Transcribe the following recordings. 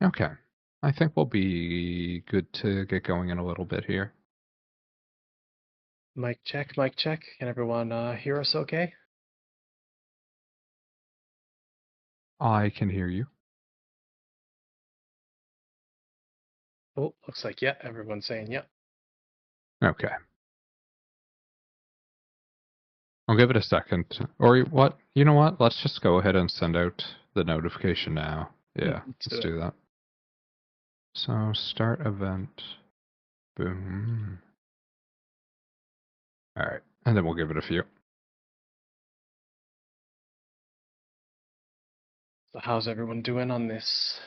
Okay. I think we'll be good to get going in a little bit here. Mic check, mic check. Can everyone hear us okay? I can hear you. Oh, looks like, yeah, everyone's saying, yeah. Okay. I'll give it a second. Or what? You know what? Let's just go ahead and send out the notification now. Yeah, Let's do let's it. do that. So start event. Boom. All right. And then we'll give it a few. So how's everyone doing on this,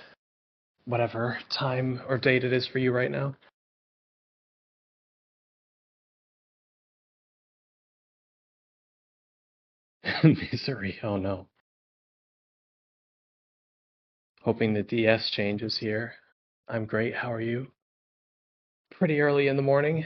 whatever time or date it is for you right now? Misery, oh no. Hoping the DS changes here. I'm great, how are you? Pretty early in the morning.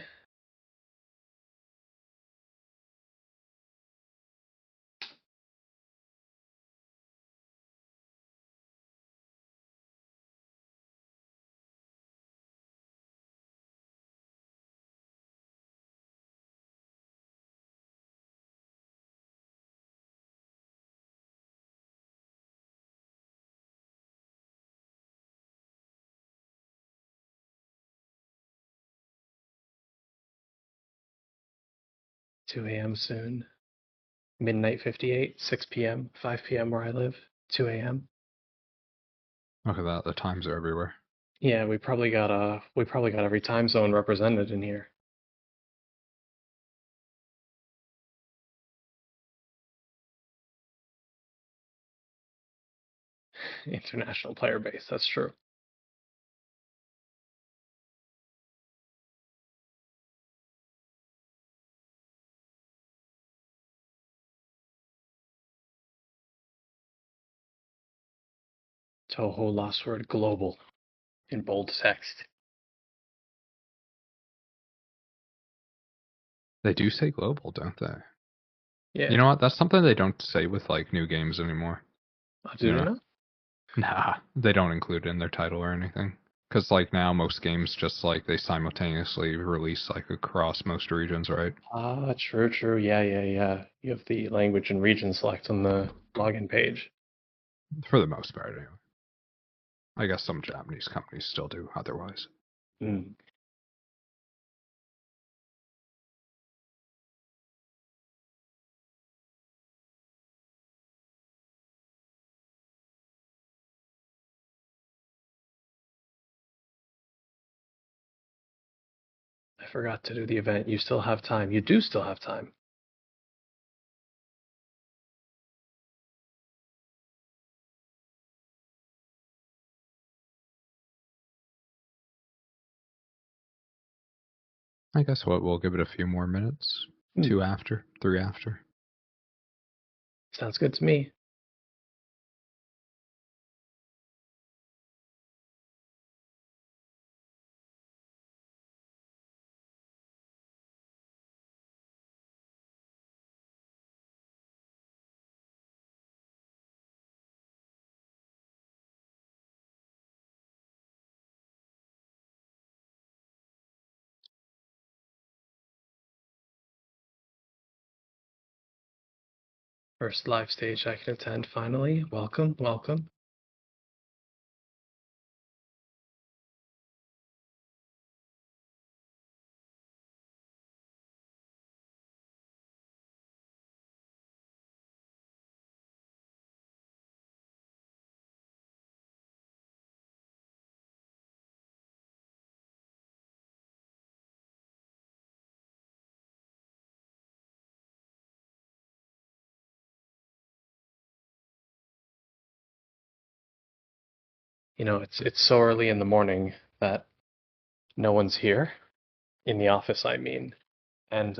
2 a.m. soon. Midnight 58, 6 p.m., 5 p.m. where I live, 2 a.m. Look at that. The times are everywhere. Yeah, we probably got every time zone represented in here. International player base, that's true. Touhou LostWord global in bold text. They do say global, don't they? You Yeah. know what? That's something they don't say with like new games anymore. Oh, You do they know? not? Nah, they don't include it in their title or anything. Because like now, most games just like they simultaneously release like across most regions, right? Ah, true, true. Yeah, yeah, yeah. You have the language and region select on the login page. For the most part, anyway. I guess some Japanese companies still do otherwise. Mm. I forgot to do the event. You still have time. You do still have time. I guess what we'll give it a few more minutes. Mm. 2 after, 3 after. Sounds good to me. First live stage I can attend finally. Welcome, welcome. You know, it's so early in the morning that no one's here. In the office, I mean. And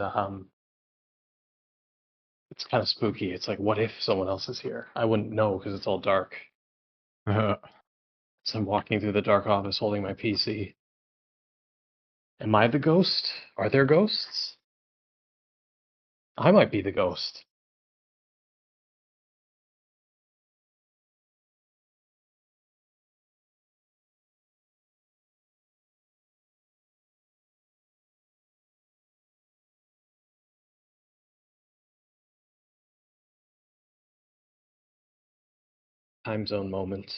it's kind of spooky. It's like, what if someone else is here? I wouldn't know because it's all dark. So I'm walking through the dark office holding my PC. Am I the ghost? Are there ghosts? I might be the ghost. Time zone moment.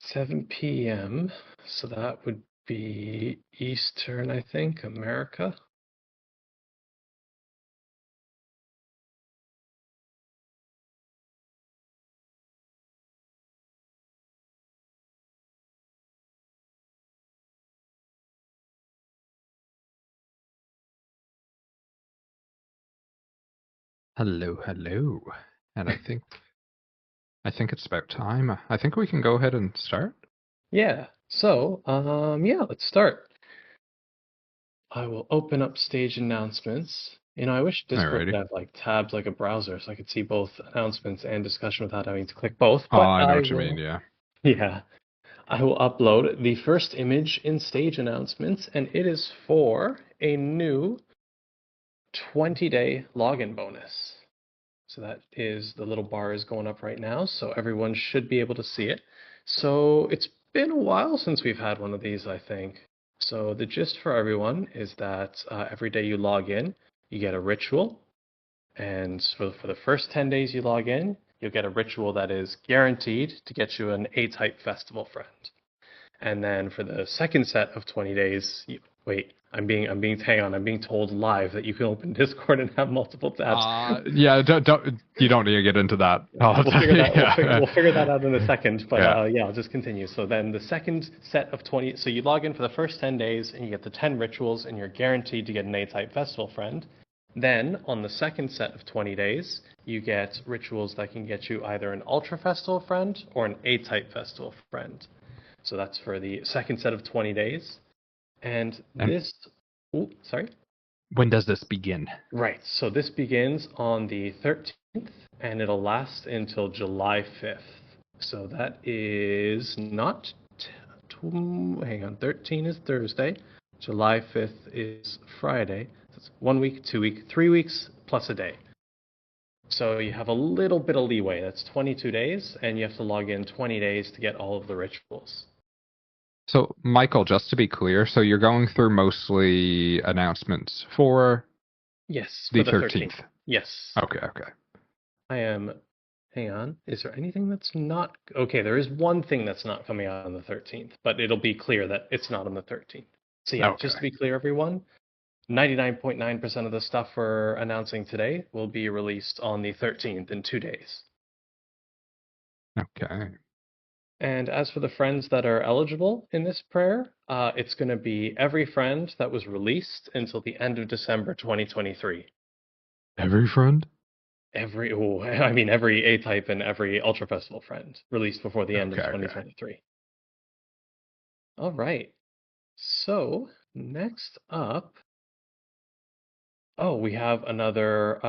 Seven p.m. So that would be Eastern, I think, America. Hello, hello. And I think it's about time. I think we can go ahead and start. Yeah. So, yeah, let's start. I will open up stage announcements. I wish Discord Alrighty. could have like tabs like a browser so I could see both announcements and discussion without having to click both, Oh, but I know I what you mean, will, yeah. yeah, I will upload the first image in stage announcements, and it is for a new 20-day login bonus. So that is the little bar is going up right now, so everyone should be able to see it. So it's been a while since we've had one of these, I think. So the gist for everyone is that every day you log in, you get a ritual. And for the first 10 days you log in, you'll get a ritual that is guaranteed to get you an A-type festival friend. And then for the second set of 20 days, wait, I'm being told live that you can open Discord and have multiple tabs. Yeah, you don't need to get into that. We'll figure that out in a second, but Yeah. I'll just continue. So then the second set of 20, so you log in for the first 10 days and you get the 10 rituals and you're guaranteed to get an A-type festival friend. Then on the second set of 20 days, you get rituals that can get you either an Ultra Festival friend or an A-type festival friend. So that's for the second set of 20 days. And And this, sorry? when does this begin? Right. So this begins on the 13th and it'll last until July 5th. So that is not, hang on, 13 is Thursday. July 5th is Friday. So it's 1 week, 2 week, 3 weeks plus a day. So you have a little bit of leeway. That's 22 days, and you have to log in 20 days to get all of the rituals. So, Michael, just to be clear, so you're going through mostly announcements for Yes, the for the 13th. Yes. Okay. I am. Hang on. Is there anything that's not? Okay, there is one thing that's not coming out on the 13th, but it'll be clear that it's not on the 13th. So yeah, Okay. just to be clear, everyone, 99.9% of the stuff we're announcing today will be released on the 13th in 2 days. Okay. And as for the friends that are eligible in this prayer, it's going to be every friend that was released until the end of December 2023. Every friend? Every A-type and every Ultra Festival friend released before the end of 2023. Okay. All right. So next up, we have another.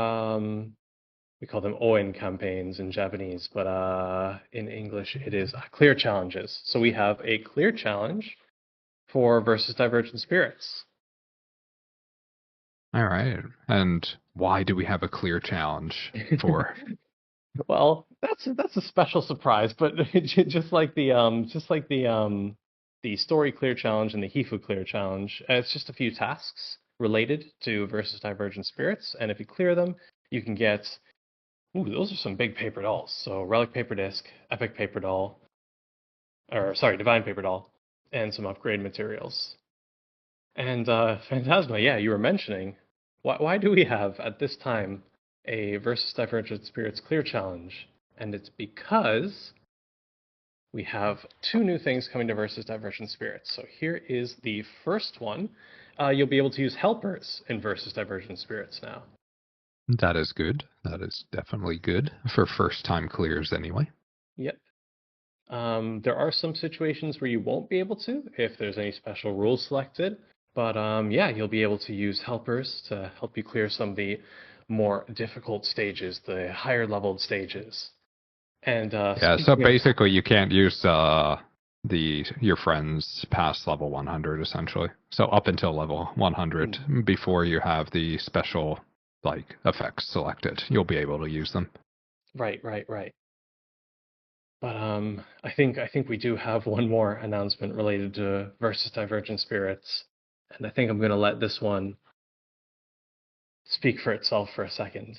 We call them Oen campaigns in Japanese, but in English it is clear challenges. So we have a clear challenge for versus Divergent Spirits. All right. And why do we have a clear challenge for? Well, that's a special surprise, but just like the story clear challenge and the Hifu clear challenge, it's just a few tasks related to versus Divergent Spirits, and if you clear them, you can get. Ooh, those are some big paper dolls. So Relic Paper Disc, Epic Paper Doll, Divine Paper Doll, and some upgrade materials. And Phantasma, yeah, you were mentioning, why do we have at this time a versus Divergent Spirits clear challenge? And it's because we have 2 new things coming to versus Divergent Spirits. So here is the first one. You'll be able to use helpers in versus Divergent Spirits now. That is good. That is definitely good for first-time clears anyway. Yep. There are some situations where you won't be able to if there's any special rules selected. But yeah, you'll be able to use helpers to help you clear some of the more difficult stages, the higher leveled stages. And yeah, so basically you can't use your friends past level 100 essentially. So up until level 100 before you have the special like effects selected, you'll be able to use them. Right. But I think we do have one more announcement related to versus Divergent Spirits, and I think I'm gonna let this one speak for itself for a second.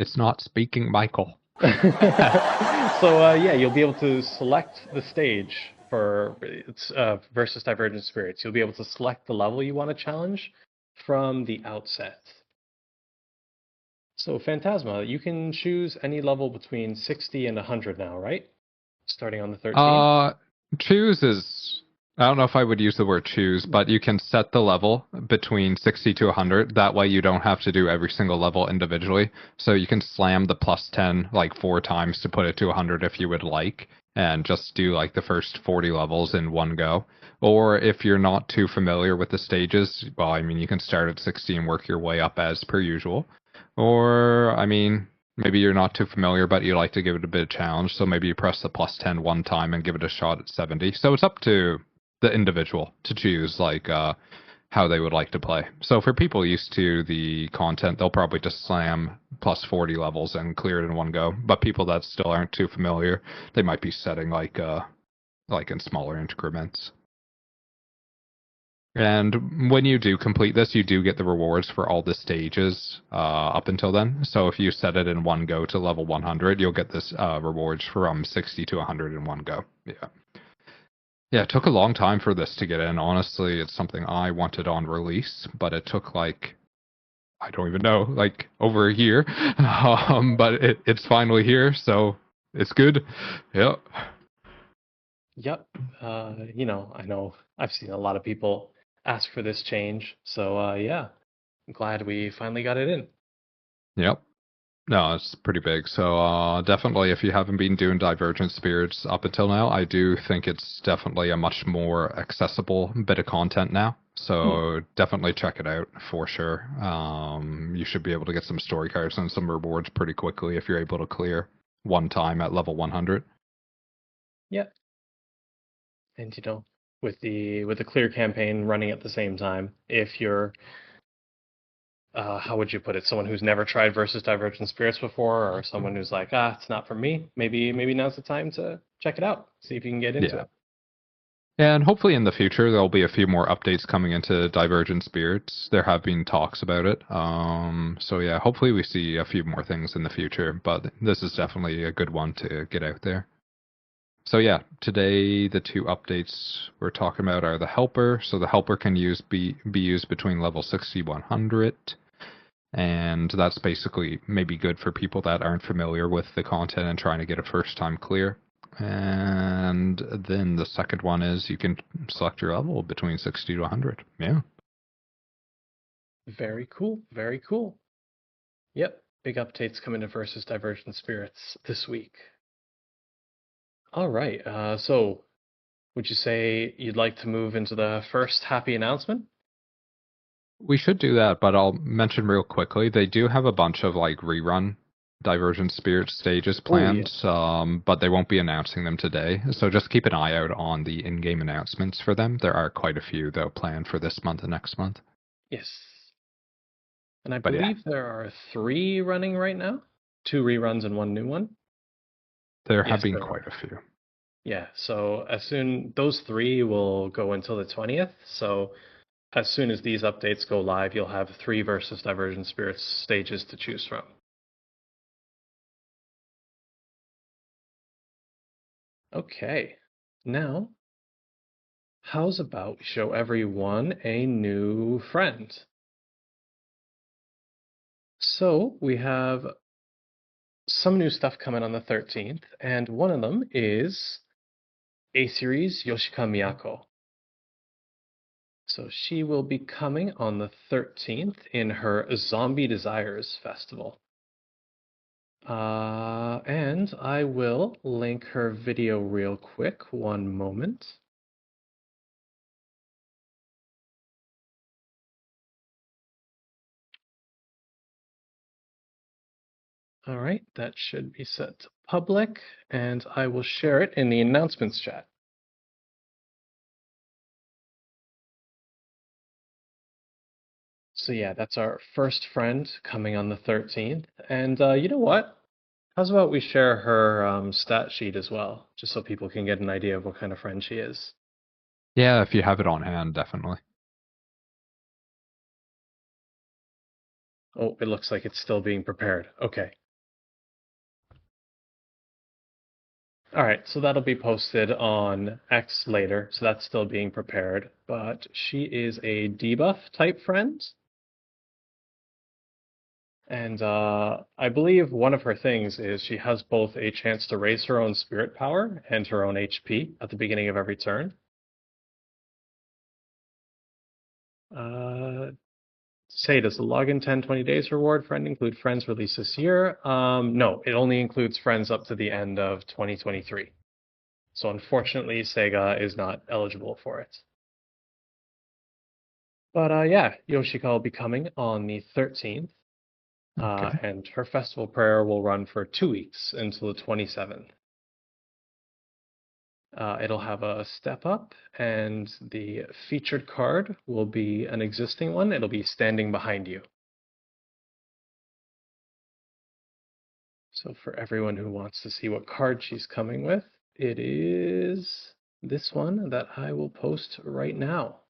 It's not speaking, Michael. So yeah, you'll be able to select the stage for it's versus Divergent Spirits. You'll be able to select the level you want to challenge from the outset. So Phantasma, you can choose any level between 60 and 100 now, right? Starting on the 13th. Choose is, I don't know if I would use the word choose, but you can set the level between 60 to 100. That way you don't have to do every single level individually. So you can slam the plus 10 like 4 times to put it to 100 if you would like, and just do like the first 40 levels in one go. Or if you're not too familiar with the stages, well, I mean, you can start at 60 and work your way up as per usual. Or, I mean, maybe you're not too familiar, but you like to give it a bit of challenge, so maybe you press the plus 10 one time and give it a shot at 70. So it's up to the individual to choose, like, how they would like to play. So for people used to the content, they'll probably just slam plus 40 levels and clear it in one go. But people that still aren't too familiar, they might be setting, like in smaller increments. And when you do complete this, you do get the rewards for all the stages up until then. So if you set it in one go to level 100, you'll get this rewards from 60 to 100 in one go. Yeah. Yeah, it took a long time for this to get in. Honestly, it's something I wanted on release, but it took like, I don't even know, like over a year. But it's finally here, so it's good. Yep. Yep. I know I've seen a lot of people ask for this change, so yeah, I'm glad we finally got it in. Yep. No, it's pretty big. So definitely, if you haven't been doing Divergent Spirits up until now, I do think it's definitely a much more accessible bit of content now. So definitely check it out for sure. You should be able to get some story cards and some rewards pretty quickly if you're able to clear one time at level 100. Yeah. And with the clear campaign running at the same time, if you're how would you put it? Someone who's never tried versus Divergent Spirits before, or someone who's like, it's not for me. Maybe now's the time to check it out. See if you can get into Yeah. it. And hopefully in the future there'll be a few more updates coming into Divergent Spirits. There have been talks about it. So yeah, hopefully we see a few more things in the future, but this is definitely a good one to get out there. So yeah, today the two updates we're talking about are the helper. So the helper can be used between level 60 100, and that's basically maybe good for people that aren't familiar with the content and trying to get a first time clear. And then the second one is you can select your level between 60 to 100. Yeah. Very cool. Very cool. Yep. Big updates coming to versus Divergent Spirits this week. All right. So would you say you'd like to move into the first happy announcement? We should do that, but I'll mention real quickly, they do have a bunch of like rerun Divergent Spirit stages planned, but they won't be announcing them today. So just keep an eye out on the in-game announcements for them. There are quite a few, though, planned for this month and next month. Yes. And I But yeah, believe there are 3 running right now. 2 reruns and 1 new one. there have Yes, been there quite are. a few. Yeah, so those 3 will go until the 20th. So as soon as these updates go live, you'll have 3 versus Divergent Spirits stages to choose from. Okay, now how's about we show everyone a new friend? So we have some new stuff coming on the 13th, and one of them is A-Series Yoshika Miyako. So she will be coming on the 13th in her Zombie Desires festival. And I will link her video real quick. One moment. All right, that should be set to public, and I will share it in the announcements chat. So yeah, that's our first friend coming on the 13th. And you know what? How's about we share her stat sheet as well, just so people can get an idea of what kind of friend she is. Yeah, if you have it on hand, definitely. Oh, it looks like it's still being prepared. Okay. All right, so that'll be posted on X later, so that's still being prepared. But she is a debuff type friend. And I believe one of her things is she has both a chance to raise her own spirit power and her own HP at the beginning of every turn. Say, does the login 10, 20 days reward friend include friends released this year? No, it only includes friends up to the end of 2023. So unfortunately, Sega is not eligible for it. But yeah, Yoshika will be coming on the 13th. Okay. And her festival prayer will run for 2 weeks until the 27th. It'll have a step up, and the featured card will be an existing one. It'll be standing behind you. So for everyone who wants to see what card she's coming with, it is this one that I will post right now.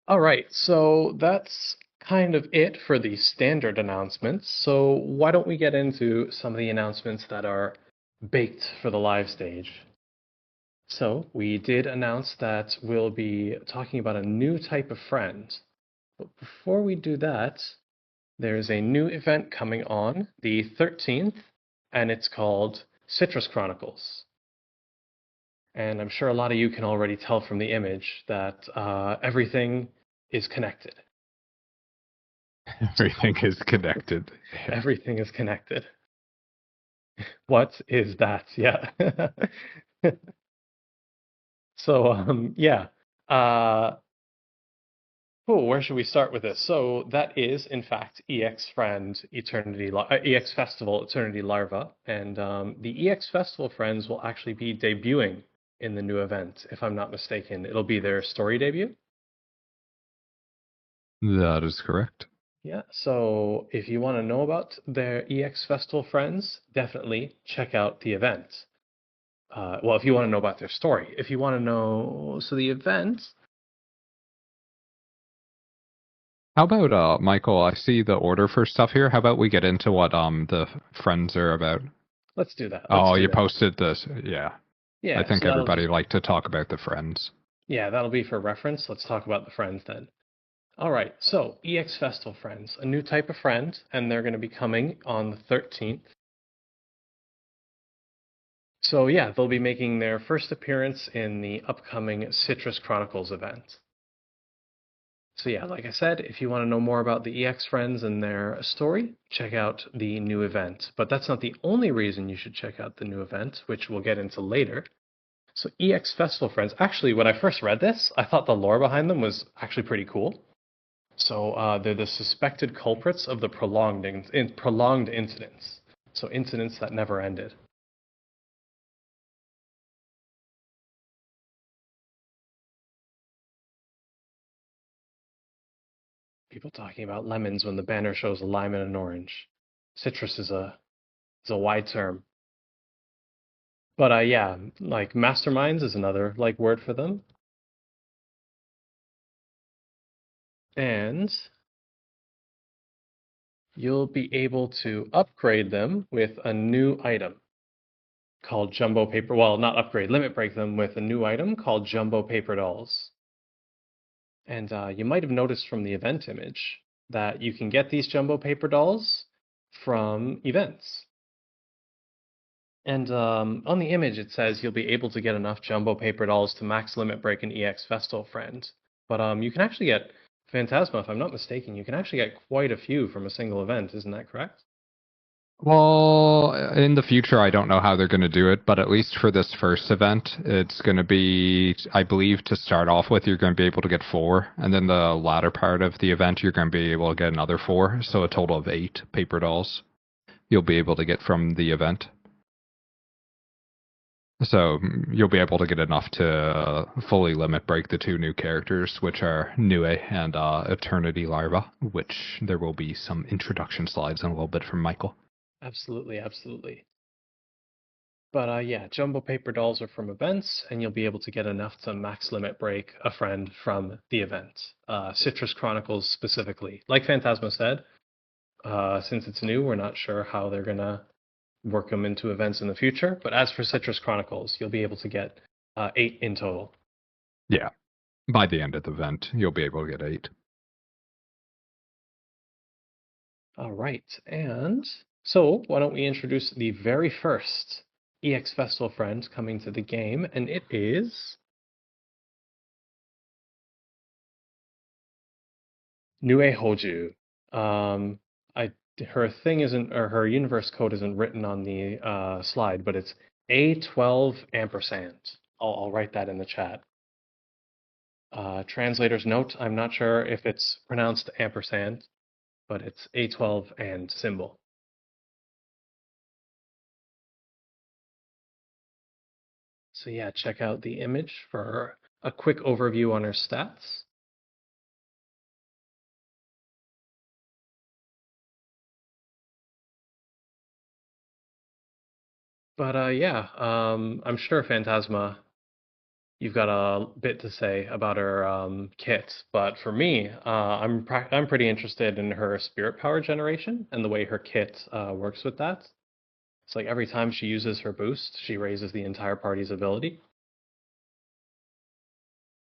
All right, so that's kind of it for the standard announcements. So why don't we get into some of the announcements that are baked for the live stage? So we did announce that we'll be talking about a new type of friend. But before we do that, there's a new event coming on the 13th, and it's called Citrus Chronicles. And I'm sure a lot of you can already tell from the image that everything is connected. Everything is connected. Everything is connected. What is that? Yeah. So, yeah. Oh, where should we start with this? So that is, in fact, ExFestival Eternity Larva, and the ExFestival friends will actually be debuting in the new event, if I'm not mistaken. It'll be their story debut. That is correct. Yeah, so if you want to know about their ExFestival friends, definitely check out the event. Well, if you want to know about their story, if you want to know, so the event. How about Michael? I see the order for stuff here. How about we get into what the friends are about? Let's do that. Oh, you posted this. Yeah. Yeah, I think so everybody liked to talk about the friends. yeah, that'll be for reference. Let's talk about the friends then. All right, so ExFestival friends, a new type of friend, and they're going to be coming on the 13th. So yeah, they'll be making their first appearance in the upcoming Citrus Chronicles event. So yeah, like I said, if you want to know more about the EX friends and their story, check out the new event. But that's not the only reason you should check out the new event, which we'll get into later. So ExFestival friends, actually, when I first read this, I thought the lore behind them was actually pretty cool. So they're the suspected culprits of the prolonged incidents. So incidents that never ended. People talking about lemons when the banner shows a lime and an orange. Citrus is a wide term. But yeah, like masterminds is another like word for them. And you'll be able to upgrade them with a new item called Jumbo Paper. Well, not upgrade, limit break them with a new item called Jumbo Paper Dolls. And you might have noticed from the event image that you can get these Jumbo Paper Dolls from events. And on the image, it says you'll be able to get enough Jumbo Paper Dolls to max limit break an ExFestival friend. But you can actually get Phantasma, if I'm not mistaken, you can actually get quite a few from a single event. Isn't that correct? Well, in the future, I don't know how they're going to do it, but at least for this first event, it's going to be, I believe, to start off with, you're going to be able to get 4, and then the latter part of the event, you're going to be able to get another 4, so a total of 8 paper dolls you'll be able to get from the event. So you'll be able to get enough to fully limit break the 2 new characters, which are Nue and Eternity Larva, which there will be some introduction slides in a little bit from Michael. Absolutely, absolutely. But yeah, jumbo paper dolls are from events, and you'll be able to get enough to max limit break a friend from the event. Citrus Chronicles specifically. Like Phantasma said, since it's new, we're not sure how they're going to work them into events in the future. But as for Citrus Chronicles, you'll be able to get 8 in total. Yeah. By the end of the event, you'll be able to get 8. All right. And so why don't we introduce the very first ExFestival friend coming to the game, and it is Nue Houjuu. Her thing isn't, or her universe code isn't written on the slide, but it's A12 ampersand. I'll write that in the chat. Translator's note, I'm not sure if it's pronounced ampersand, but it's A12 and symbol. So yeah, check out the image for a quick overview on her stats. But yeah, I'm sure Phantasma, you've got a bit to say about her kit. But for me, I'm pretty interested in her spirit power generation and the way her kit works with that. It's like every time she uses her boost, she raises the entire party's ability.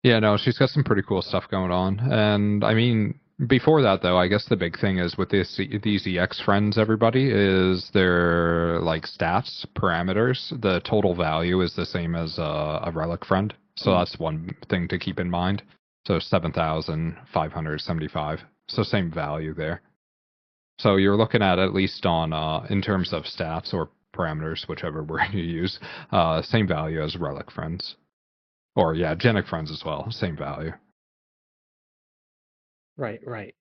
Yeah, no, she's got some pretty cool stuff going on. And I mean, before that though, I guess the big thing is with these EX friends, everybody, is their like stats parameters. The total value is the same as a relic friend, so that's one thing to keep in mind. So 7,575. So same value there. So you're looking at least on in terms of stats or parameters, whichever word you use, same value as relic friends. Or yeah, genic friends as well, same value. Right, right.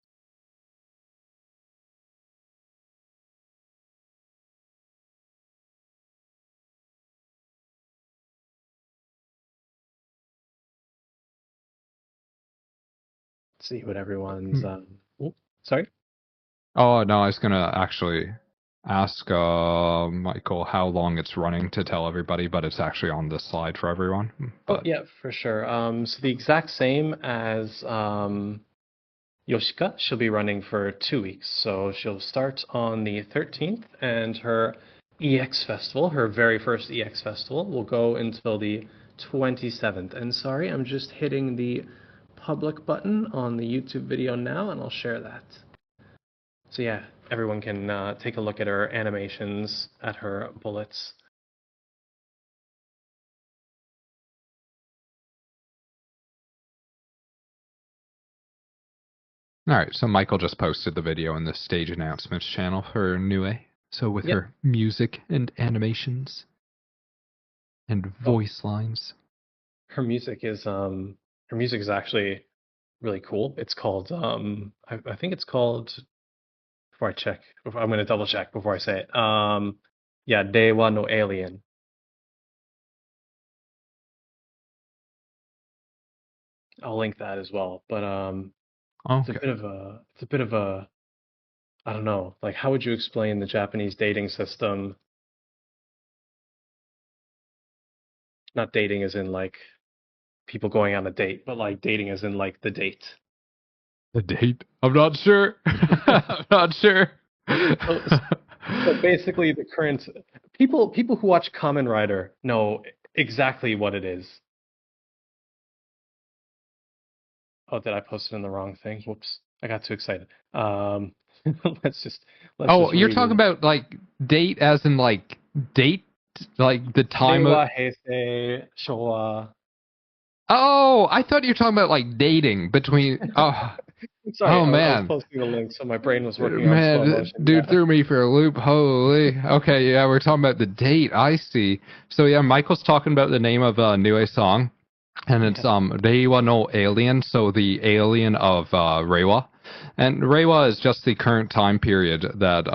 Let's see what everyone's. Sorry. Oh no, I was gonna actually ask Michael how long it's running to tell everybody, but it's actually on this slide for everyone. Oh But yeah, for sure. So the exact same as Yoshika, she'll be running for 2 weeks. So she'll start on the 13th, and her ExFestival, her very first ExFestival, will go until the 27th. And sorry, I'm just hitting the public button on the YouTube video now, and I'll share that. So yeah, everyone can take a look at her animations, at her bullets. all right, so Michael just posted the video in the stage announcements channel for Nue. So with Yep. her music and animations and voice lines. Her music is actually really cool. It's called I think it's called, before I check, I'm going to double check before I say it. Yeah, Dewa no Alien. I'll link that as well. But it's a Okay. bit of a I don't know, like how would you explain the Japanese dating system? Not dating as in like people going on a date, but like dating as in like the date. The date? I'm not sure. I'm not sure. So, so basically, the current people who watch Kamen Rider know exactly what it is. Oh, did I post it in the wrong thing? Whoops, I got too excited. Let's just Oh, you're read talking it. about like date as in like date, like the time of. Reiwa, Heisei, Showa. Oh, I thought you were talking about like dating between. Oh, Sorry, Oh I was man. posting the link, so my brain was working on slow Man, motion. dude Yeah. threw me for a loop. Holy. Okay, yeah, we're talking about the date. I see. So yeah, Michael's talking about the name of a new song, and it's Yeah. Reiwa no Alien, so the alien of Reiwa. And Reiwa is just the current time period that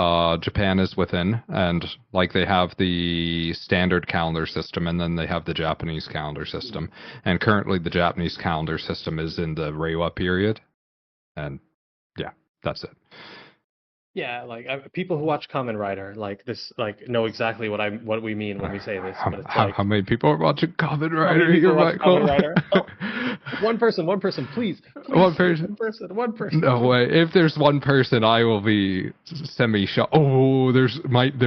Japan is within, and like they have the standard calendar system, and then they have the Japanese calendar system. And currently, the Japanese calendar system is in the Reiwa period, and yeah, that's it. Yeah, like people who watch Kamen Rider like this, like know exactly what we mean when we say this. But it's like, How many people are watching Kamen how many Rider people here, watch Kamen Michael? Rider? Oh, one person, please, One please, person? one person. No way. If there's one person, I will be semi-shocked. Oh, there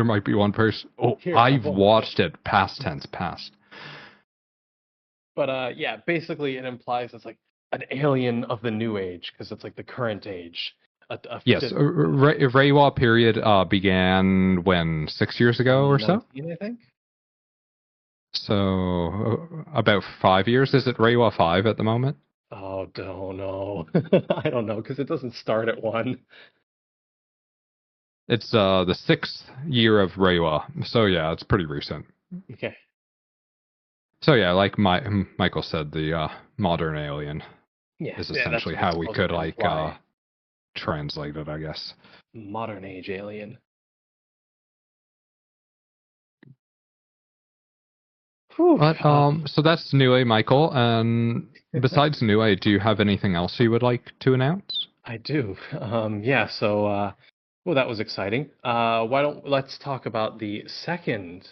might be one person. Oh, Here, I've one. watched it. Past tense, past. But yeah, basically it implies it's like an alien of the new age because it's like the current age. Yes, Reiwa period began when 6 years ago or so. 2019, I think. So about 5 years. Is it Reiwa 5 at the moment? Oh, don't know. I don't know because it doesn't start at one. It's the 6th year of Reiwa. So yeah, it's pretty recent. Okay. So yeah, like Michael said, the modern alien Yeah, is yeah, that's essentially what it's how we supposed could to like imply. translate it, I guess. Modern age alien. Whew. But so that's Nue, Michael. And besides Nue, do you have anything else you would like to announce? I do. Yeah, so well, that was exciting. Why don't let's talk about the second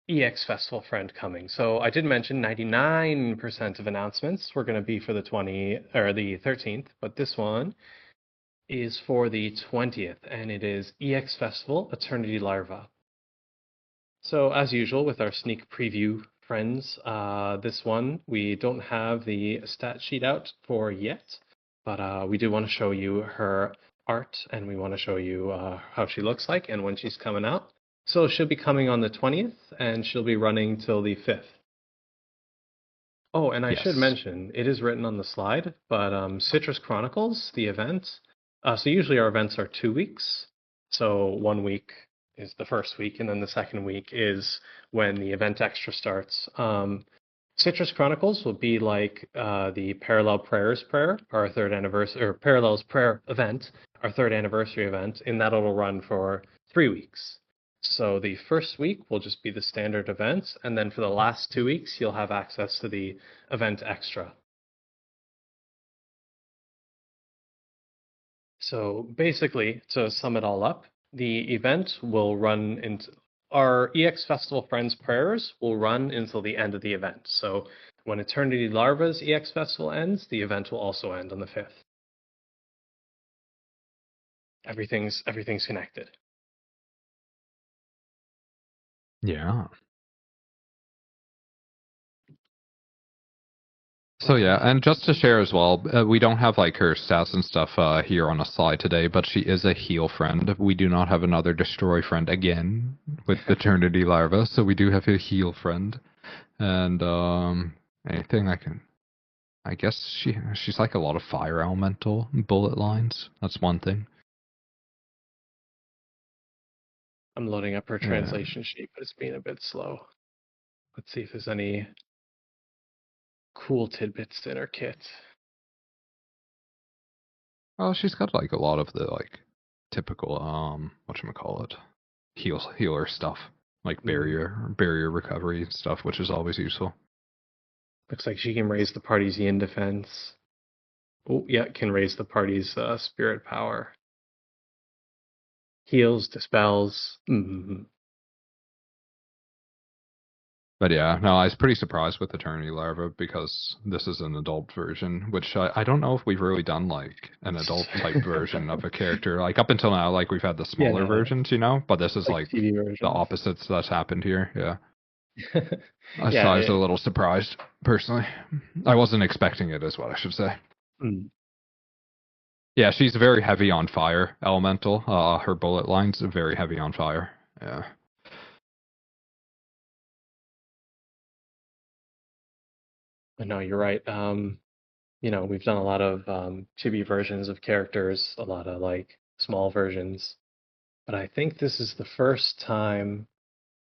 ExFestival friend coming. So I did mention 99% of announcements were going to be for the 13th, but this one is for the 20th, and it is ExFestival Eternity Larva. So as usual with our sneak preview friends, this one we don't have the stat sheet out for yet, but we do want to show you her art, and we want to show you how she looks like and when she's coming out. So she'll be coming on the 20th, and she'll be running till the 5th. Oh, and I should Yes. mention, it is written on the slide, but Citrus Chronicles, the event, so usually our events are 2 weeks. So 1 week is the first week, and then the second week is when the event extra starts. Citrus Chronicles will be like the Parallel Prayers Prayer, our third anniversary, or Parallels Prayer event, our third anniversary event, and that will run for 3 weeks. So the first week will just be the standard events, and then for the last 2 weeks, you'll have access to the event extra. So basically, to sum it all up, the event will run into our ExFestival Friends prayers will run until the end of the event. So when Eternity Larva's ExFestival ends, the event will also end on the 5th. Everything's connected. Yeah. So yeah, and just to share as well, we don't have like her stats and stuff here on a slide today, but she is a heal friend. We do not have another destroy friend again with Eternity Larva, so we do have a heal friend. And anything I guess she's like a lot of fire elemental bullet lines. That's one thing. I'm loading up her Yeah. translation sheet, but it's being a bit slow. Let's see if there's any cool tidbits in her kit. Well, she's got like a lot of the like typical whatchamacallit, healer stuff, like barrier recovery and stuff, which is always useful. Looks like she can raise the party's yin defense. Oh, yeah, can raise the party's spirit power. Heals, dispels. But yeah, no, I was pretty surprised with Eternity Larva because this is an adult version, which I don't know if we've really done like an adult type version of a character. Like up until now, like we've had the smaller versions, you know, but this is like TV the versions. opposites that's happened here. Yeah. I Yeah, was a little surprised, personally. I wasn't expecting it, is what I should say. Yeah, she's very heavy on fire elemental. Her bullet line's very heavy on fire. Yeah. No, you're right. we've done a lot of chibi versions of characters, a lot of like small versions, but I think this is the first time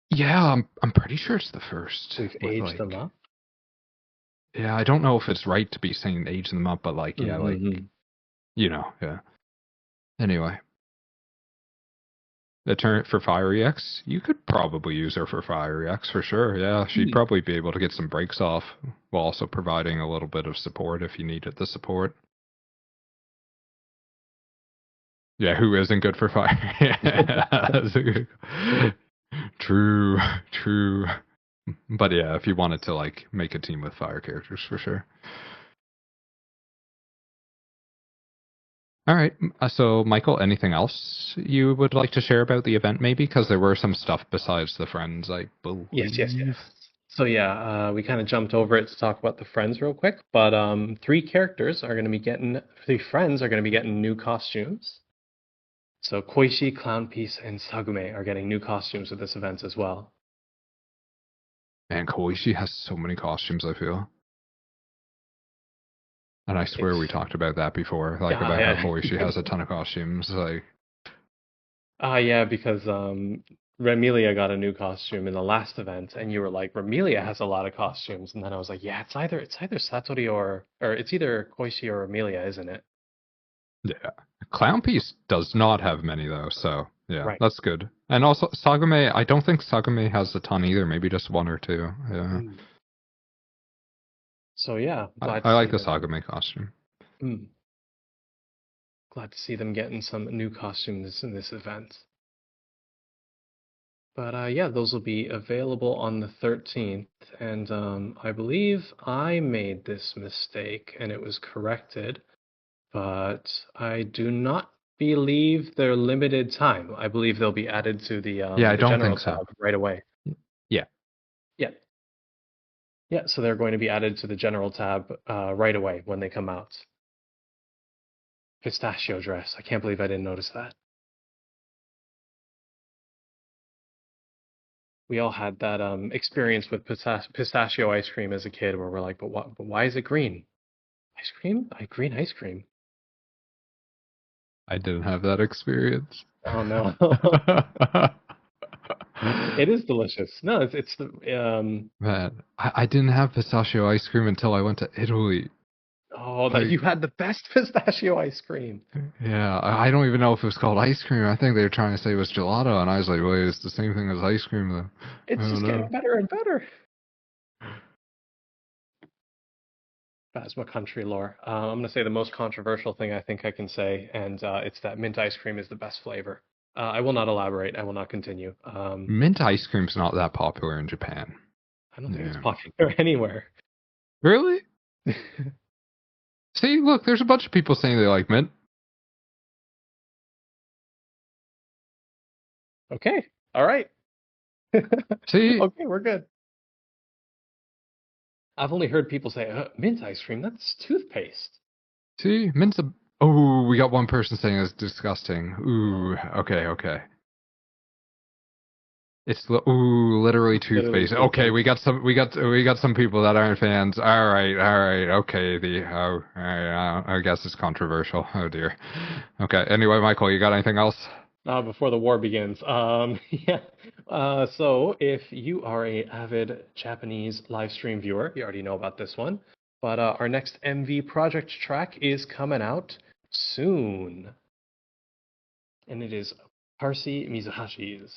Yeah, I'm pretty sure it's the first. we've With aged like, them up. yeah, I don't know if it's right to be saying age them up, but like, yeah, like, yeah. Anyway, the turn for Fiery X, you could probably use her for Fiery X for sure. Yeah, she'd probably be able to get some breaks off while also providing a little bit of support if you needed the support. Yeah, who isn't good for fire? True, true. But yeah, if you wanted to like make a team with fire characters for sure. All right. So, Michael, anything else you would like to share about the event, maybe? Because there were some stuff besides the friends, I believe. Yes. So yeah, we kind of jumped over it to talk about the friends real quick, but three friends are going to be getting new costumes. So Koishi, Clownpiece, and Sagume are getting new costumes with this event as well. And Koishi has so many costumes, I feel. And I swear we talked about that before, like about how Koishi has a ton of costumes, like. Yeah, because Remilia got a new costume in the last event, and you were like, Remilia has a lot of costumes, and then I was like, yeah, it's either Satori or it's either Koishi or Remilia, isn't it? Yeah, Clownpiece does not have many though, so yeah, Right. That's good. And also Sagume, I don't think Sagume has a ton either, maybe just one or two. Yeah. So yeah, I like the Sagume costume. Glad to see them getting some new costumes in this event. But yeah, those will be available on the 13th. And I believe I made this mistake and it was corrected, but I do not believe they're limited time. I believe they'll be added to the I don't general think so. tab right away. Yeah. Yeah, so they're going to be added to the general tab right away when they come out. Pistachio dress. I can't believe I didn't notice that. We all had that experience with pistachio ice cream as a kid where we're like, but why is it green? Ice cream? Green ice cream. I didn't have that experience. Oh no. It is delicious. No, it's the Man, I didn't have pistachio ice cream until I went to Italy. Oh, that you had the best pistachio ice cream. Yeah, I don't even know if it was called ice cream. I think they were trying to say it was gelato, and I was like, wait, it's the same thing as ice cream, though. It's just getting better and better. Phasma country lore. I'm going to say the most controversial thing I think I can say, and it's that mint ice cream is the best flavor. I will not elaborate. I will not continue. Mint ice cream's not that popular in Japan. I don't think it's popular anywhere. Really? See, look, there's a bunch of people saying they like mint. Okay. All right. See? Okay, we're good. I've only heard people say, mint ice cream, that's toothpaste. See? Mint's a... Oh, we got one person saying it's disgusting. Ooh, okay. It's literally toothpaste. Okay, we got some people that aren't fans. All right. Okay, I guess it's controversial. Oh dear. Okay. Anyway, Michael, you got anything else? Before the war begins. Yeah. So if you are a avid Japanese live stream viewer, you already know about this one. But our next MV project track is coming out soon, and it is Parsee Mizuhashi's.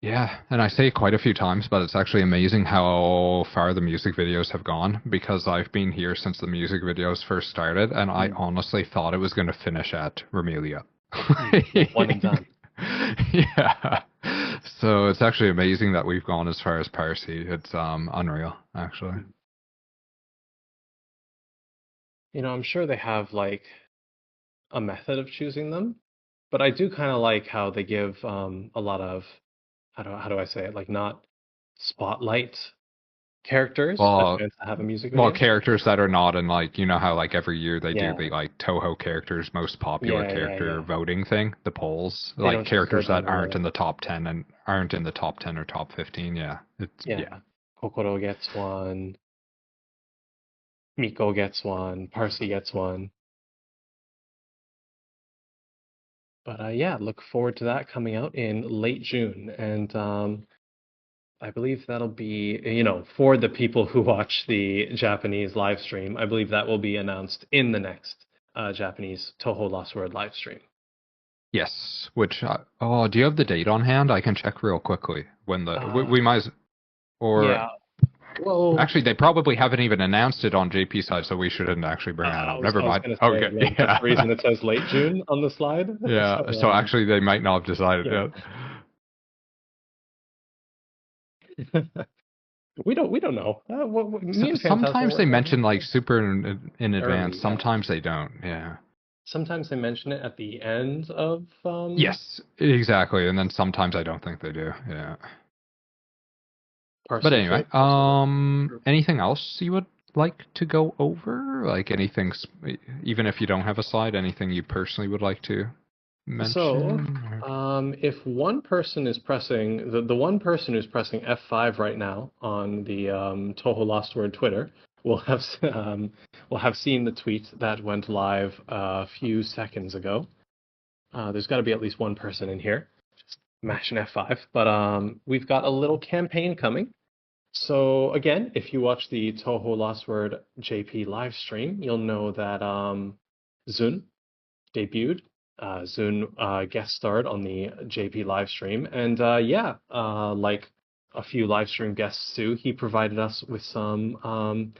Yeah, and I say it quite a few times, but it's actually amazing how far the music videos have gone, because I've been here since the music videos first started, and I honestly thought it was going to finish at Remilia. One and done. Yeah. So it's actually amazing that we've gone as far as Parsee. It's unreal, actually. I'm sure they have like a method of choosing them, but I do kind of like how they give a lot of how do I say it, like not spotlight characters a chance to have a music video. Well, characters that are not in, like, you know how like every year they do the like Touhou characters most popular character voting thing, the polls, like characters that aren't in the top 10 and aren't in the top 10 or top 15. Yeah. Kokoro gets one. Miko gets one, Parsee gets one. But yeah, look forward to that coming out in late June. And I believe that'll be, for the people who watch the Japanese live stream, I believe that will be announced in the next Japanese Touhou LostWord live stream. Yes, which, do you have the date on hand? I can check real quickly when we might, or yeah. Well, actually, they probably haven't even announced it on JP side, so we shouldn't actually bring that up. Never mind. Okay, yeah. That's the reason it says late June on the slide. Yeah, so actually, they might not have decided yet. We don't know. Sometimes they mention like super in advance. Sometimes they don't. Yeah. Sometimes they mention it at the end of. Yes, exactly, and then sometimes I don't think they do. Yeah. But anyway, anything else you would like to go over? Like anything, even if you don't have a slide, anything you personally would like to mention? So, if one person is pressing the one person who's pressing F5 right now on the Touhou LostWord Twitter will have seen the tweet that went live a few seconds ago. There's got to be at least one person in here. Just mash an F5. But we've got a little campaign coming. So again, if you watch the Touhou LostWord JP live stream, you'll know that ZUN debuted. ZUN guest starred on the JP live stream, and like a few live stream guests too, he provided us with some.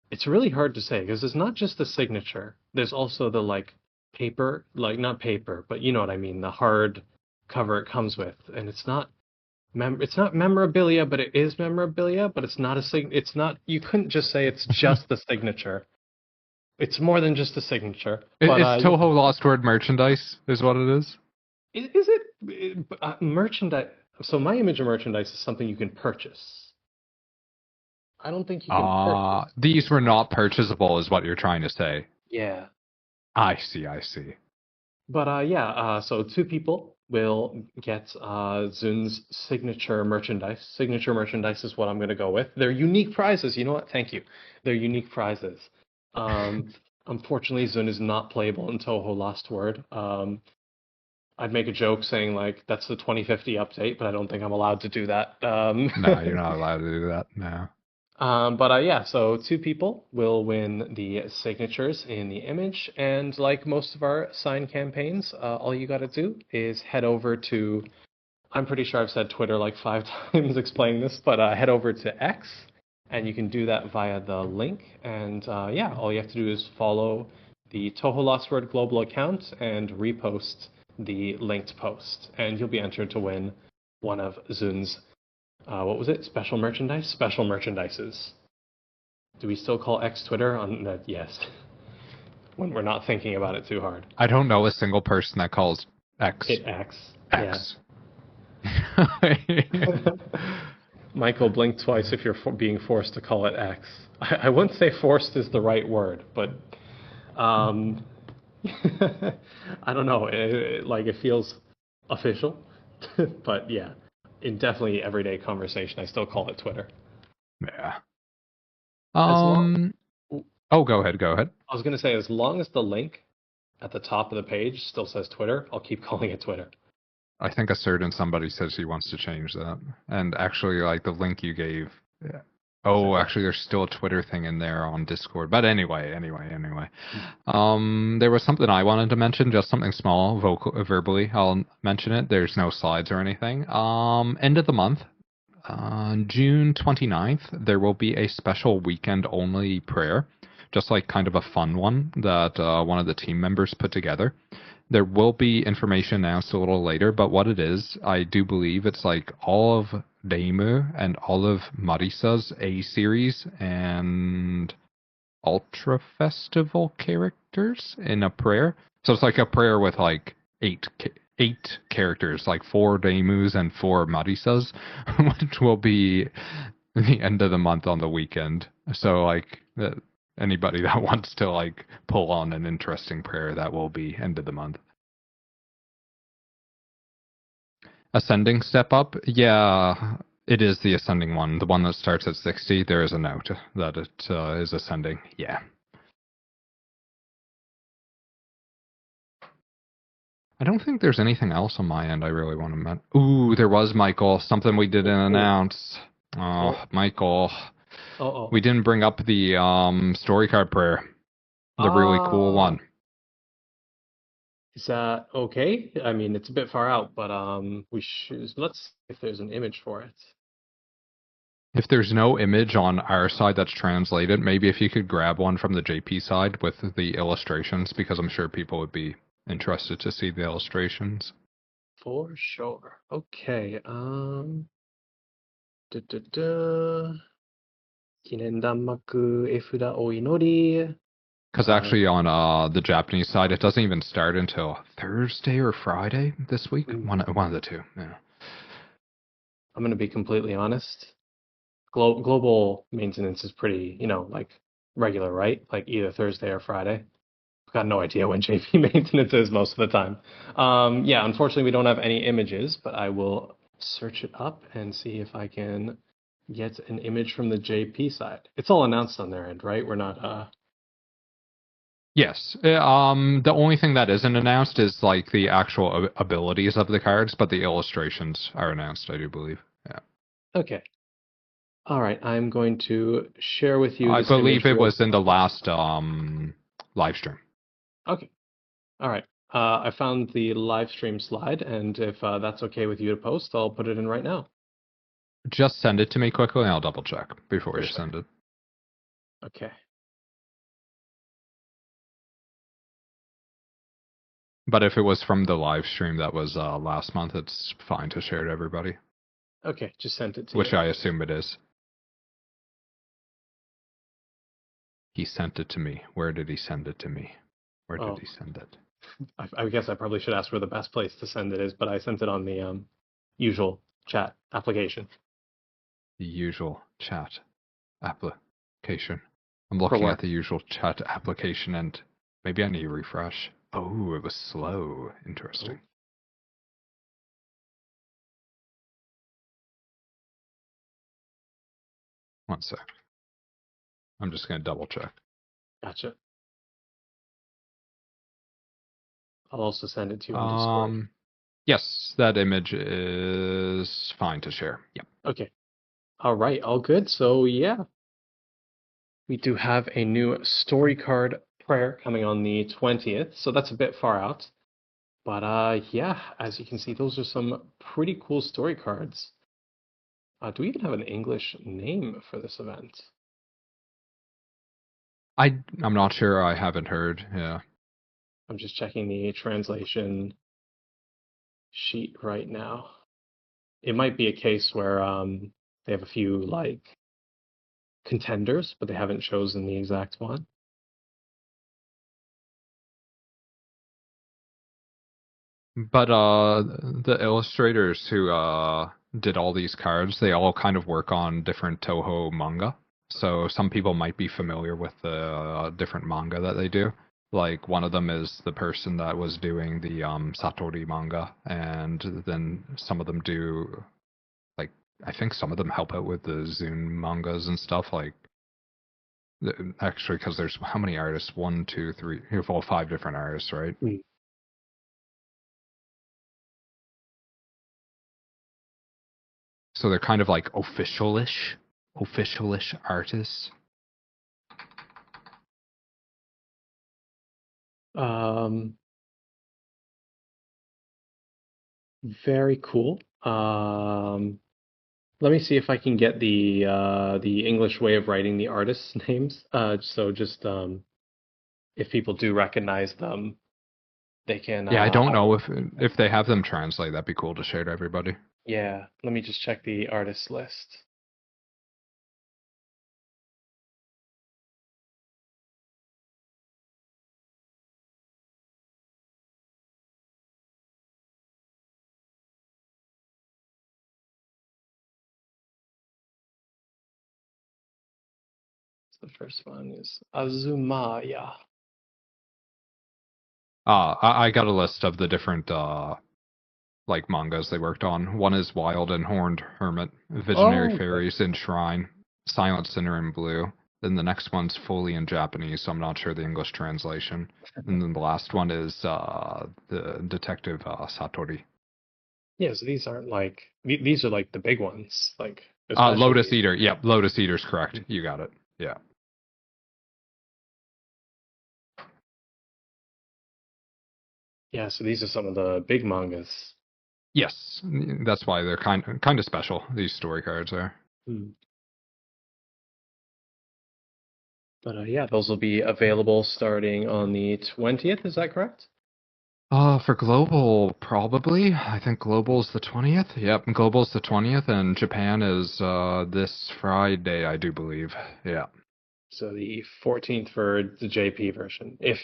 It's really hard to say because it's not just the signature. There's also the like paper, like not paper, but you know what I mean, the hard cover it comes with, and it's not memorabilia, but it is memorabilia. But it's not It's not. You couldn't just say it's just the signature. It's more than just a signature. It's Touhou LostWord merchandise, is what it is. Is it merchandise? So my image of merchandise is something you can purchase. I don't think you can purchase. These were not purchasable, is what you're trying to say. Yeah. I see. But so two people will get ZUN's signature merchandise. Signature merchandise is what I'm going to go with. They're unique prizes. You know what? Thank you. They're unique prizes. Unfortunately, ZUN is not playable in Touhou LostWord. I'd make a joke saying like that's the 2050 update, but I don't think I'm allowed to do that. No, you're not allowed to do that. No. So two people will win the signatures in the image, and like most of our sign campaigns, all you got to do is head over to. I'm pretty sure I've said Twitter like 5 times explaining this, but head over to X. And you can do that via the link. And all you have to do is follow the Touhou LostWord global account and repost the linked post. And you'll be entered to win one of ZUN's, Special merchandise? Special merchandises. Do we still call X Twitter? Yes. When we're not thinking about it too hard. I don't know a single person that calls X. It X. X. Yeah. Michael, blink twice if you're being forced to call it X. I wouldn't say forced is the right word, but I don't know. It feels official, but yeah, in definitely everyday conversation, I still call it Twitter. Yeah. Go ahead. I was gonna say, as long as the link at the top of the page still says Twitter, I'll keep calling it Twitter. I think a certain somebody says he wants to change that. And actually, like the link you gave. Yeah. Oh, actually, there's still a Twitter thing in there on Discord. But anyway. There was something I wanted to mention, just something small, verbally. I'll mention it. There's no slides or anything. End of the month, June 29th, there will be a special weekend-only prayer, just like kind of a fun one that one of the team members put together. There will be information announced a little later, but what it is, I do believe it's like all of Reimus and all of Marisas A-series and ExFestival characters in a prayer. So it's like a prayer with like eight characters, like 4 Reimus and 4 Marisas, which will be the end of the month on the weekend. So like anybody that wants to like pull on an interesting prayer, that will be end of the month. Ascending step up, yeah. It is the ascending one. The one that starts at 60, there is a note that it is ascending. Yeah. I don't think there's anything else on my end I really want to mention. Ooh, there was, Michael. Something we didn't announce. Oh, Michael. Oh. We didn't bring up the story card prayer. The really cool one. Is that okay? I mean, it's a bit far out, but let's see if there's an image for it. If there's no image on our side that's translated, maybe if you could grab one from the JP side with the illustrations, because I'm sure people would be interested to see the illustrations. For sure. Okay. Kinendanmaku efuda o inori. Because actually on the Japanese side, it doesn't even start until Thursday or Friday this week. One of the two. Yeah. I'm going to be completely honest. Global maintenance is pretty, like regular, right? Like either Thursday or Friday. I've got no idea when JP maintenance is most of the time. Yeah, unfortunately, we don't have any images, but I will search it up and see if I can get an image from the JP side. It's all announced on their end, right? We're not. Yes. The only thing that isn't announced is like the actual abilities of the cards, but the illustrations are announced, I do believe. Yeah. Okay. All right. I'm going to share with you. I believe it was in the last live stream. Okay. All right. I found the live stream slide, and if that's okay with you to post, I'll put it in right now. Just send it to me quickly, and I'll double check before you send it. Okay. But if it was from the live stream that was last month, it's fine to share to everybody. Okay, just sent it to Which you. I assume it is. He sent it to me. Where did he send it to me? Where did he send it? I guess I probably should ask where the best place to send it is, but I sent it on the usual chat application. The usual chat application. I'm looking at the usual chat application, and maybe I need to refresh. Oh, it was slow. Interesting. One sec. I'm just going to double check. Gotcha. I'll also send it to you on Discord. Yes, that image is fine to share. Yep. Okay. All right, all good. So yeah, we do have a new story card prayer coming on the 20th. So that's a bit far out. But yeah, as you can see, those are some pretty cool story cards. Do we even have an English name for this event? I'm not sure. I haven't heard. Yeah. I'm just checking the translation sheet right now. It might be a case where they have a few like contenders, but they haven't chosen the exact one. But the illustrators who did all these cards, they all kind of work on different Touhou manga. So some people might be familiar with the different manga that they do. Like one of them is the person that was doing the Satori manga, and then some of them do, like, I think some of them help out with the ZUN mangas and stuff. Like, actually, because there's how many artists? 1, 2, 3, well, 5 different artists, right? So they're kind of like official-ish artists. Very cool. Let me see if I can get the English way of writing the artists' names. So just if people do recognize them, they can. Yeah, I don't know if they have them translate. That'd be cool to share to everybody. Yeah, let me just check the artist list. The first one is Azumaya. I got a list of the different like mangas they worked on. One is Wild and Horned Hermit, Visionary Okay. Fairies in Shrine, Silent Sinner in Blue. Then the next one's fully in Japanese, so I'm not sure the English translation. And then the last one is the Detective Satori. Yeah, so these aren't like these are like the big ones, like Lotus especially. Eater. Yep, Lotus Eater's correct. You got it. Yeah. Yeah, so these are some of the big mangas. Yes, that's why they're kind of special. These story cards are. Hmm. But yeah, those will be available starting on the 20th. Is that correct? For global, probably. I think global's the 20th. Yep, global's the 20th, and Japan is this Friday, I do believe. Yeah. So the 14th for the JP version, if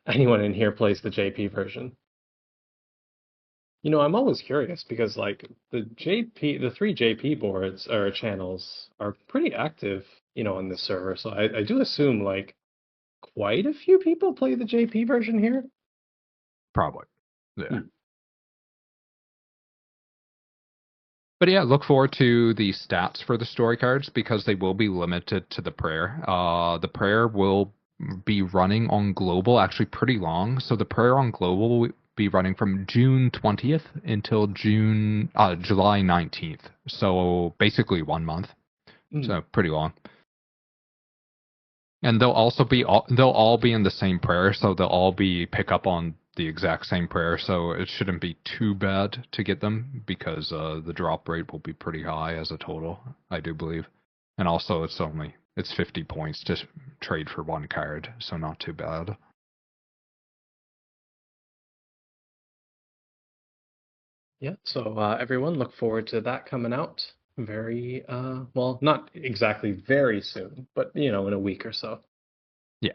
anyone in here plays the JP version. I'm always curious because like the three JP boards or channels are pretty active, on this server. So I do assume like quite a few people play the JP version here. Probably. Yeah. Hmm. But yeah, look forward to the stats for the story cards because they will be limited to the prayer. The prayer will be running on global actually pretty long. So the prayer on global will be running from June 20th until July 19th. So basically 1 month. Hmm. So pretty long. And they'll all be in the same prayer, so they'll all be pick up on the exact same prayer, so it shouldn't be too bad to get them because the drop rate will be pretty high as a total, I do believe. And also it's 50 points to trade for one card, so not too bad. Yeah, so everyone look forward to that coming out very well, not exactly very soon, but in a week or so. Yeah.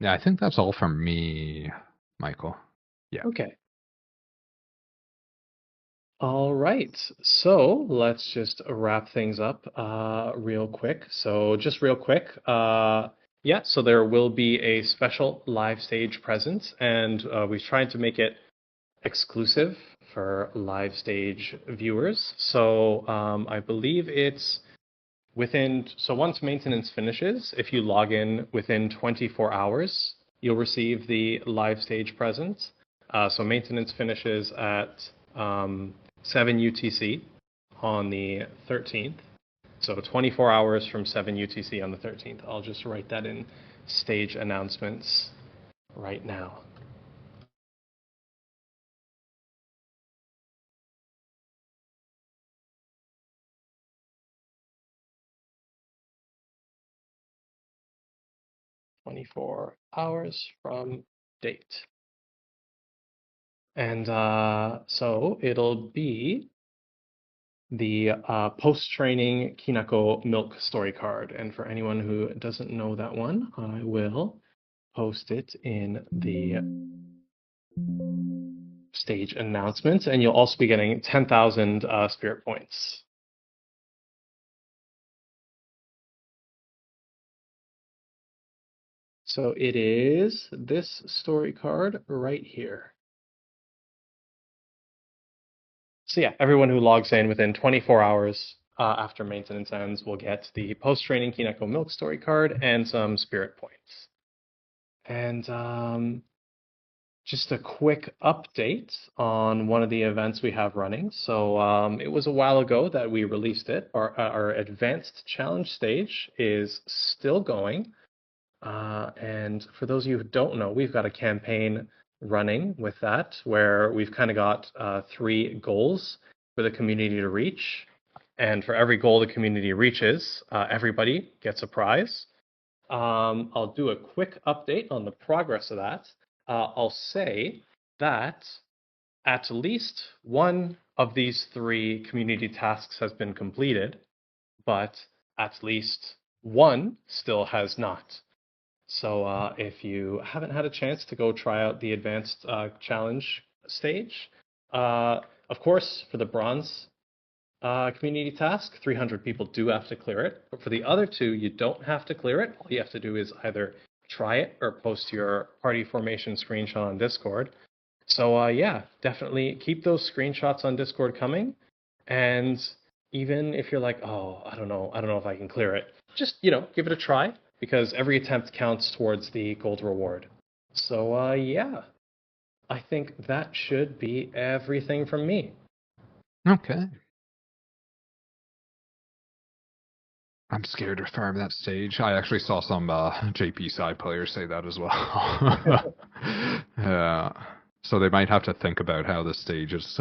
Yeah, I think that's all from me, Michael. Yeah. Okay. All right. So let's just wrap things up real quick. So just real quick, yeah, so there will be a special live stage presence, and we've tried to make it exclusive for live stage viewers. So I believe it's so once maintenance finishes, if you log in within 24 hours, you'll receive the live stage present. So maintenance finishes at 7 UTC on the 13th. So 24 hours from 7 UTC on the 13th. I'll just write that in stage announcements right now. 24 hours from date. And so it'll be the post-training Kinako Milk story card. And for anyone who doesn't know that one, I will post it in the stage announcements. And you'll also be getting 10,000 spirit points. So it is this story card right here. So yeah, everyone who logs in within 24 hours after maintenance ends will get the post-training Kinako Milk story card and some spirit points. And just a quick update on one of the events we have running. So it was a while ago that we released it. Our advanced challenge stage is still going. And for those of you who don't know, we've got a campaign running with that where we've kind of got 3 goals for the community to reach. And for every goal the community reaches, everybody gets a prize. I'll do a quick update on the progress of that. I'll say that at least one of these 3 community tasks has been completed, but at least one still has not. So if you haven't had a chance to go try out the advanced challenge stage, of course, for the bronze community task, 300 people do have to clear it. But for the other 2, you don't have to clear it. All you have to do is either try it or post your party formation screenshot on Discord. So yeah, definitely keep those screenshots on Discord coming. And even if you're like, oh, I don't know if I can clear it, just, give it a try because every attempt counts towards the gold reward. So yeah, I think that should be everything from me. Okay. I'm scared to farm that stage. I actually saw some JP side players say that as well. Yeah. So they might have to think about how the stage is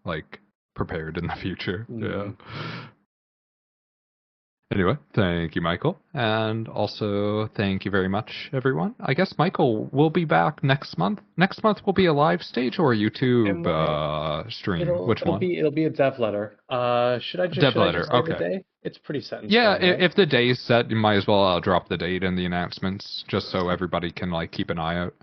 like prepared in the future. Yeah. Anyway, thank you, Michael. And also thank you very much, everyone. I guess Michael will be back next month. Next month will be a live stage or a YouTube stream. Which one? It'll be a dev letter. Should I Dev letter. just say the Okay. day? It's pretty set in Yeah, stone, right? if the day is set, you might as well drop the date in the announcements just so everybody can like keep an eye out.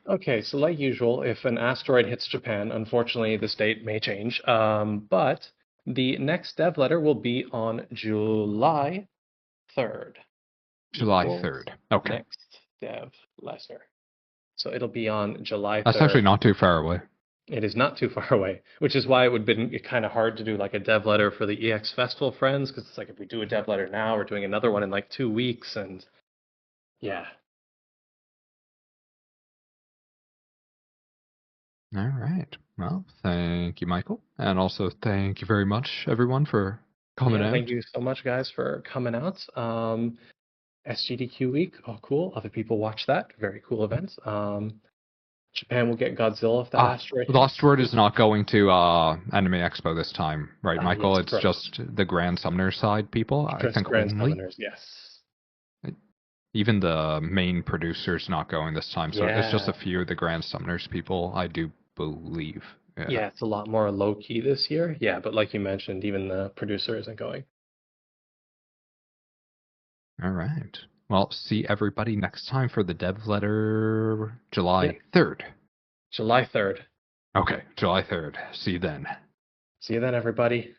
Okay, so like usual, if an asteroid hits Japan, unfortunately this date may change. But the next dev letter will be on July 3rd. July Equals 3rd. Okay. next dev letter. So it'll be on July 3rd. That's actually not too far away. It is not too far away, which is why it would have been kind of hard to do like a dev letter for the ExFestival friends, because it's like if we do a dev letter now, we're doing another one in like 2 weeks, and yeah. All right. Well, thank you, Michael. And also thank you very much, everyone, for coming out. Thank you so much, guys, for coming out. SGDQ week, oh cool. Other people watch that. Very cool event. Japan will get Godzilla if that asteroid hits. LostWord is not going to Anime Expo this time, right, Michael? Yes, it's correct. just the Grand Summoner side people, I think Grand only. Summoners, yes. Even the main producer's not going this time, so it's just a Yeah. few of the Grand Summoners people, I do believe. Yeah, it's a lot more low key this year. Yeah, but like you mentioned, even the producer isn't going. All right. Well, see everybody next time for the dev letter July 3rd. July 3rd. Okay, July 3rd. See you then. See you then, everybody.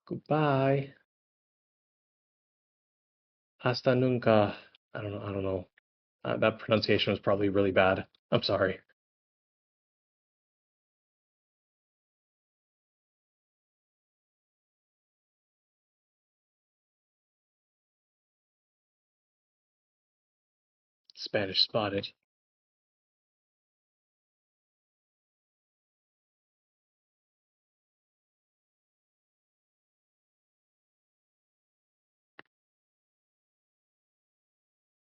Goodbye. Hasta nunca. I don't know. That pronunciation was probably really bad. I'm sorry. Spanish spotted.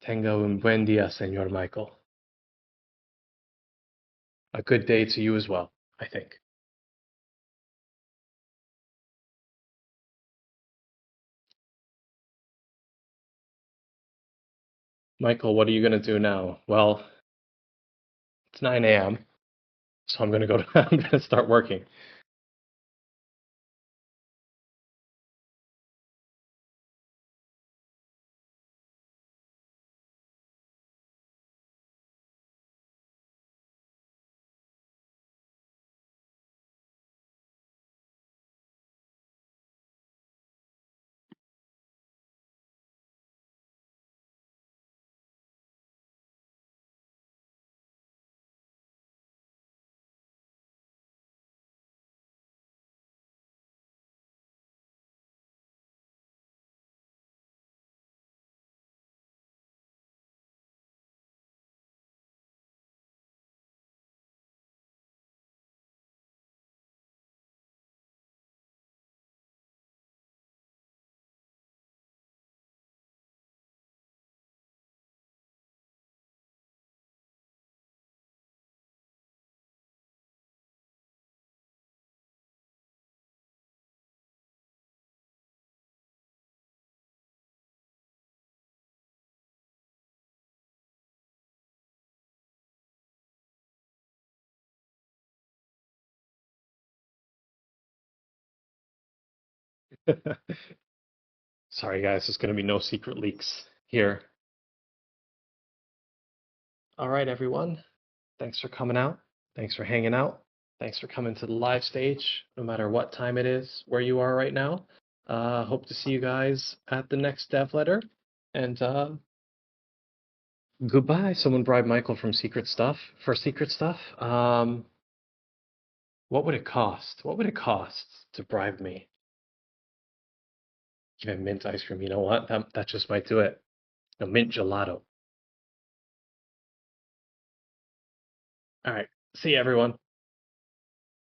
Tenga un buen día, Señor Michael. A good day to you as well, I think. Michael, what are you going to do now? Well, it's 9 a.m., so I'm going to start working. Sorry, guys, there's going to be no secret leaks here. All right, everyone. Thanks for coming out. Thanks for hanging out. Thanks for coming to the live stage, no matter what time it is, where you are right now. Hope to see you guys at the next dev letter. And Goodbye. Someone bribed Michael from Secret Stuff for Secret Stuff. What would it cost? What would it cost to bribe me? Give him mint ice cream. You know what? That just might do it. A mint gelato. All right. See you, everyone.